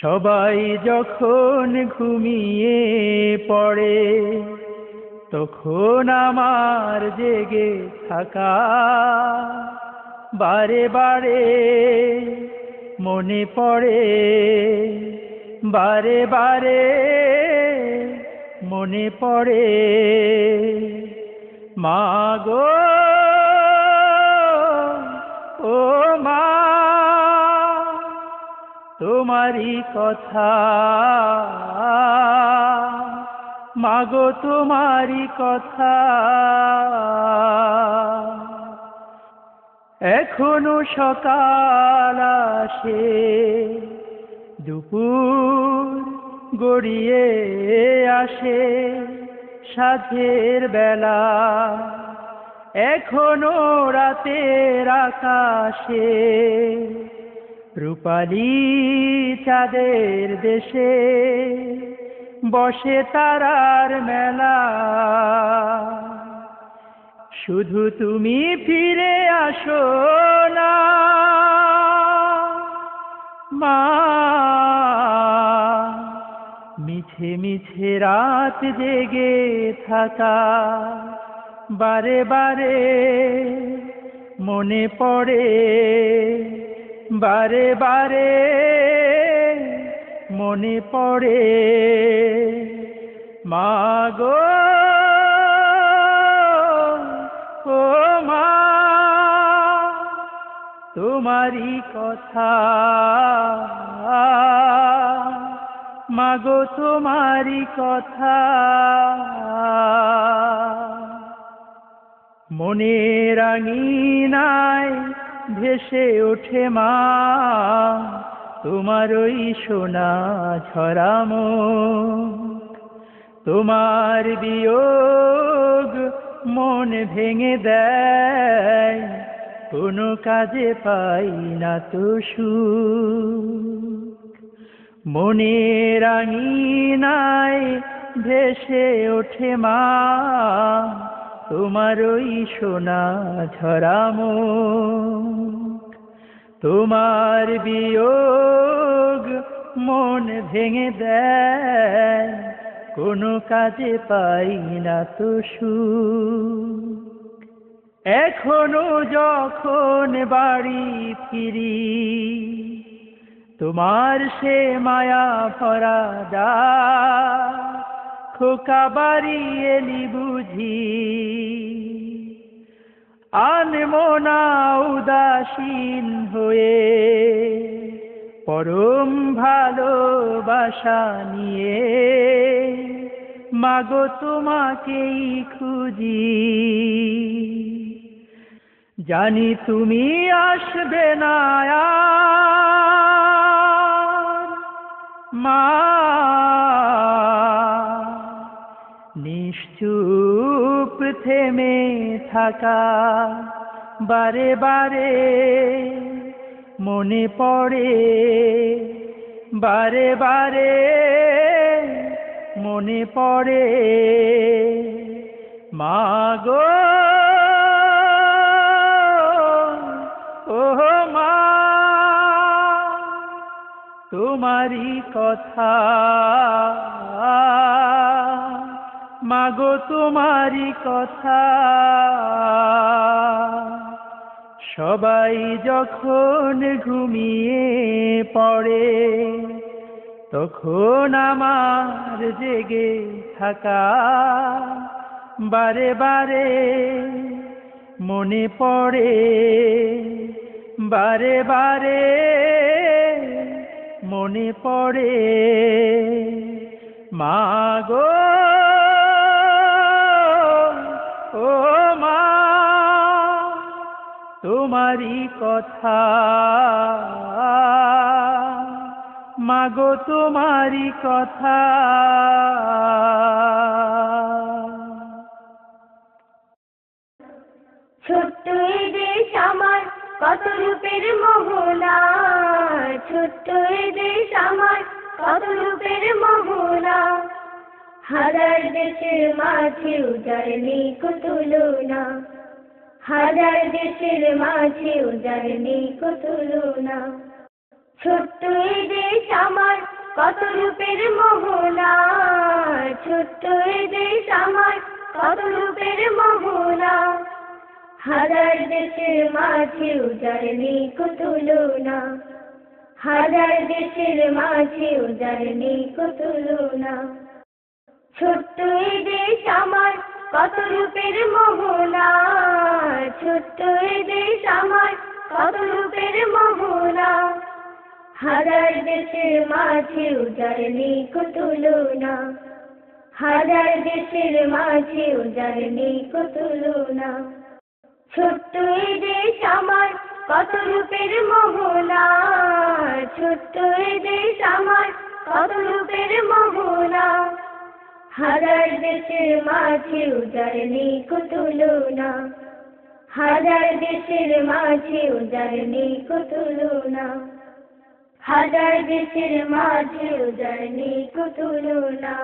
সবাই যখন ঘুমিয়ে পড়ে তখন আমার জেগে থাকা বারে বারে মনে পড়ে, বারে বারে মনে পড়ে। মা গো, ও মা, তোমারই কথা, মাগো তোমারই কথা। এখনো সকাল আসে, দুপুর গড়িয়ে আসে, সাঁঝের বেলা এখনো রাতের আকাশে রূপালী চাঁদের দেশে বসে তারার মেলা। শুধু তুমি ফিরে আসো না মা, মিছে মিছে রাত জেগে থাকা বারে বারে মনে পড়ে, বারে বারে মনে পড়ে। মা গো, ও মা, তোমারই কথা, মাগো তোমারই কথা। মনের আঙিনায় ভেসে ওঠে মা তোমার ওই সোনা ঝরা মুখ। তোমার বিয়োগ মন ভেঙে দেয়, কোনো কাজে পাই না তো সুখ। মনের আঙিনায় ভেসে ওঠে মা তোমার ওই সোনা ঝরা মুখ। তোমার বিয়োগ মন ভেঙে দেয়, কোনো কাজে পাই না তো সুখ। এখনো যখন বাড়ি ফিরি তোমার সে মায়া ভরা দ্বার, খোকা বাড়ি এলি বুঝি আনমো না উদাসীন হয়ে, পরম ভালোবাসা নিয়ে মাগো তোমাকেই খুঁজি। জানি তুমি আসবে না আর মা, নিশ্চুপ থেমে থাকা বারে বারে মনে পড়ে, বারে বারে মনে পড়ে। মা গো, ও মা, তোমারই কথা, মাগো তোমারই কথা। সবাই যখন ঘুমিয়ে পড়ে তখন আমার জেগে থাকা বারে বারে মনে পড়ে, বারে বারে মনে পড়ে। মা গো, ও মা, তোমারই কথা, মাগো তোমারই কথা। ছোট্ট এই দেশ আমার কত রূপের মোহনা, ছোট্ট এই দেশ আমার কত রূপের মোহনা। হাজার দেশের মাঝেও যার নেই কো তুলনা, হাজার দেশের মাঝেও যার নেই কো তুলনা। ছোট্ট এই দেশ আমার কত রূপের মোহনা, ছোট্ট এই দেশ আমার কত রূপের মোহনা। হাজার দেশের মাঝেও যার নেই কো তুলনা, হাজার দেশের মাঝেও যার নেই কো তুলনা। ছোট্ট এই দেশ আমার কত রূপের মোহনা, ছোট্ট এই দেশ আমার কত রূপের মোহনা। হাজার দেশের মাঝেও যার নেই কো তুলনা, হাজার দেশের মাঝেও যার নেই কো তুলনা। ছোট্ট এই দেশ আমার কত রূপের মোহনা, ছোট্ট এই দেশ আমার কত রূপের মোহনা। হাজার দেশের মাঝেও যার নেই কো তুলনা, হাজার দেশের মাঝেও যার নেই কো তুলনা। হাজার দেশের মাঝেও যার নেই কো তুলনা।